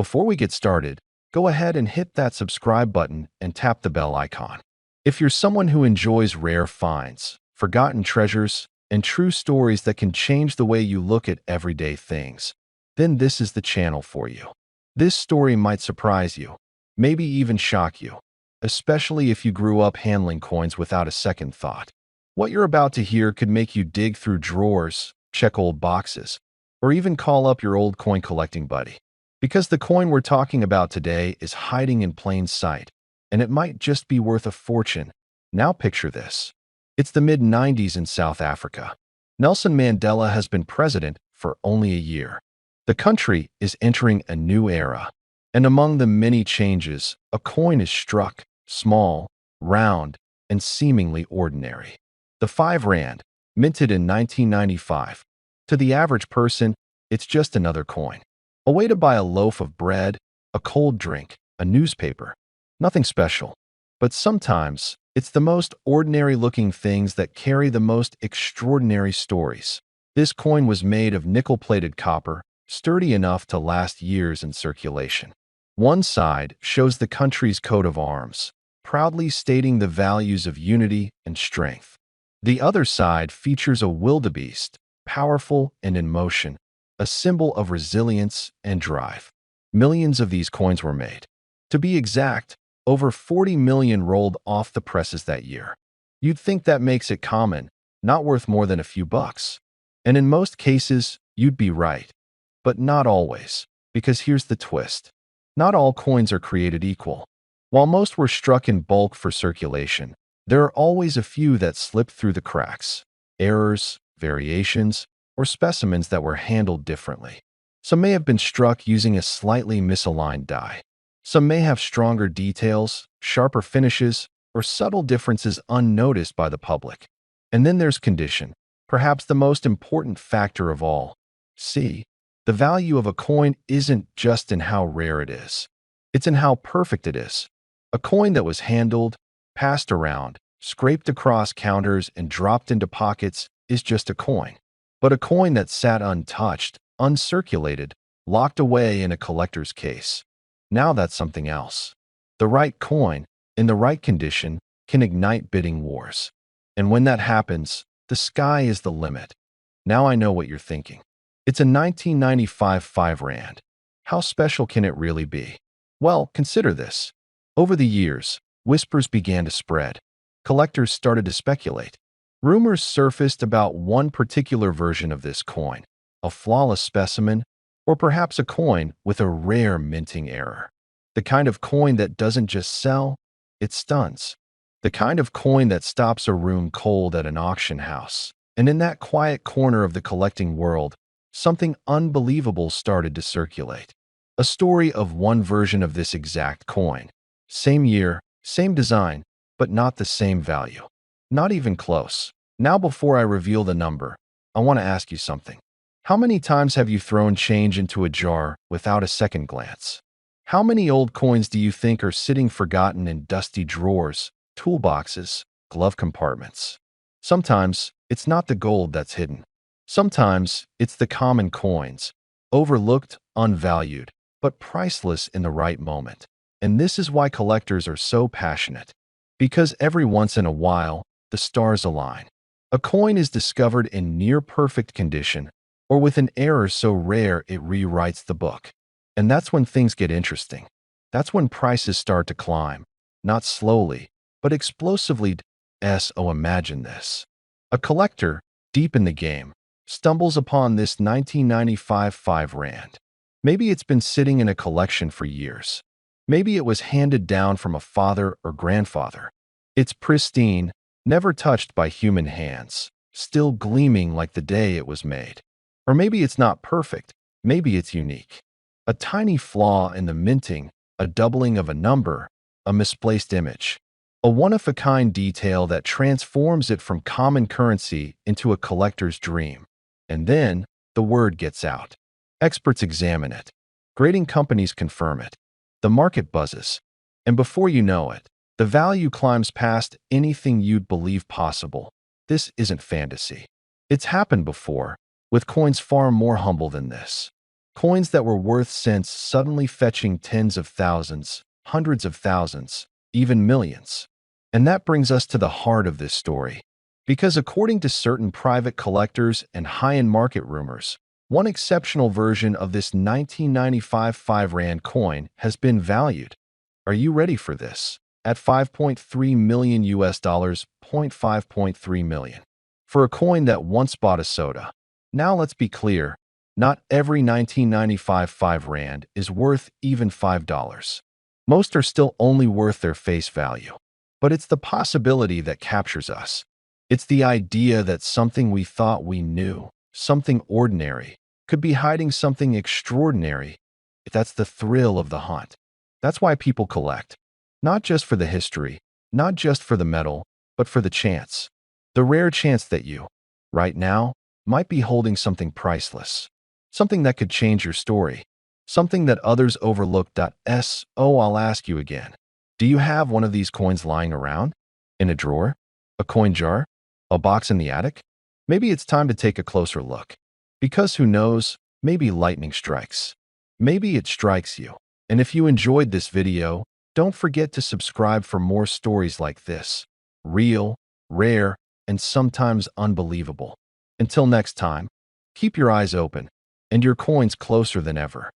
Before we get started, go ahead and hit that subscribe button and tap the bell icon. If you're someone who enjoys rare finds, forgotten treasures, and true stories that can change the way you look at everyday things, then this is the channel for you. This story might surprise you, maybe even shock you, especially if you grew up handling coins without a second thought. What you're about to hear could make you dig through drawers, check old boxes, or even call up your old coin collecting buddy. Because the coin we're talking about today is hiding in plain sight, and it might just be worth a fortune. Now picture this. It's the mid-90s in South Africa. Nelson Mandela has been president for only a year. The country is entering a new era, and among the many changes, a coin is struck, small, round, and seemingly ordinary. The 5 Rand, minted in 1995. To the average person, it's just another coin. A way to buy a loaf of bread, a cold drink, a newspaper. Nothing special. But sometimes, it's the most ordinary-looking things that carry the most extraordinary stories. This coin was made of nickel-plated copper, sturdy enough to last years in circulation. One side shows the country's coat of arms, proudly stating the values of unity and strength. The other side features a wildebeest, powerful and in motion, a symbol of resilience and drive. Millions of these coins were made. To be exact, over 40 million rolled off the presses that year. You'd think that makes it common, not worth more than a few bucks. And in most cases, you'd be right. But not always, because here's the twist. Not all coins are created equal. While most were struck in bulk for circulation, there are always a few that slip through the cracks. Errors, variations, or specimens that were handled differently. Some may have been struck using a slightly misaligned die. Some may have stronger details, sharper finishes, or subtle differences unnoticed by the public. And then there's condition, perhaps the most important factor of all. See, the value of a coin isn't just in how rare it is. It's in how perfect it is. A coin that was handled, passed around, scraped across counters, and dropped into pockets is just a coin. But a coin that sat untouched, uncirculated, locked away in a collector's case. Now that's something else. The right coin, in the right condition, can ignite bidding wars. And when that happens, the sky is the limit. Now I know what you're thinking. It's a 1995 5 Rand. How special can it really be? Well, consider this. Over the years, whispers began to spread. Collectors started to speculate. Rumors surfaced about one particular version of this coin, a flawless specimen, or perhaps a coin with a rare minting error. The kind of coin that doesn't just sell, it stuns. The kind of coin that stops a room cold at an auction house. And in that quiet corner of the collecting world, something unbelievable started to circulate. A story of one version of this exact coin. Same year, same design, but not the same value. Not even close. Now before I reveal the number, I want to ask you something. How many times have you thrown change into a jar without a second glance? How many old coins do you think are sitting forgotten in dusty drawers, toolboxes, glove compartments? Sometimes, it's not the gold that's hidden. Sometimes, it's the common coins, overlooked, unvalued, but priceless in the right moment. And this is why collectors are so passionate. Because every once in a while, the stars align. A coin is discovered in near-perfect condition, or with an error so rare it rewrites the book. And that's when things get interesting. That's when prices start to climb. Not slowly, but explosively. Oh, imagine this. A collector, deep in the game, stumbles upon this 1995 5 Rand. Maybe it's been sitting in a collection for years. Maybe it was handed down from a father or grandfather. It's pristine, never touched by human hands, still gleaming like the day it was made. Or maybe it's not perfect, maybe it's unique. A tiny flaw in the minting, a doubling of a number, a misplaced image. A one-of-a-kind detail that transforms it from common currency into a collector's dream. And then, the word gets out. Experts examine it. Grading companies confirm it. The market buzzes. And before you know it, the value climbs past anything you'd believe possible. This isn't fantasy. It's happened before, with coins far more humble than this. Coins that were worth cents suddenly fetching tens of thousands, hundreds of thousands, even millions. And that brings us to the heart of this story. Because according to certain private collectors and high-end market rumors, one exceptional version of this 1995 5 Rand coin has been valued. Are you ready for this? At 5.3 million US dollars, 5.3 million. For a coin that once bought a soda. Now let's be clear, not every 1995 5 Rand is worth even $5. Most are still only worth their face value. But it's the possibility that captures us. It's the idea that something we thought we knew, something ordinary, could be hiding something extraordinary. That's the thrill of the hunt. That's why people collect. Not just for the history, not just for the metal, but for the chance. The rare chance that you, right now, might be holding something priceless. Something that could change your story. Something that others overlooked. So I'll ask you again. Do you have one of these coins lying around? In a drawer? A coin jar? A box in the attic? Maybe it's time to take a closer look. Because who knows, maybe lightning strikes. Maybe it strikes you. And if you enjoyed this video, don't forget to subscribe for more stories like this. Real, rare, and sometimes unbelievable. Until next time, keep your eyes open and your coins closer than ever.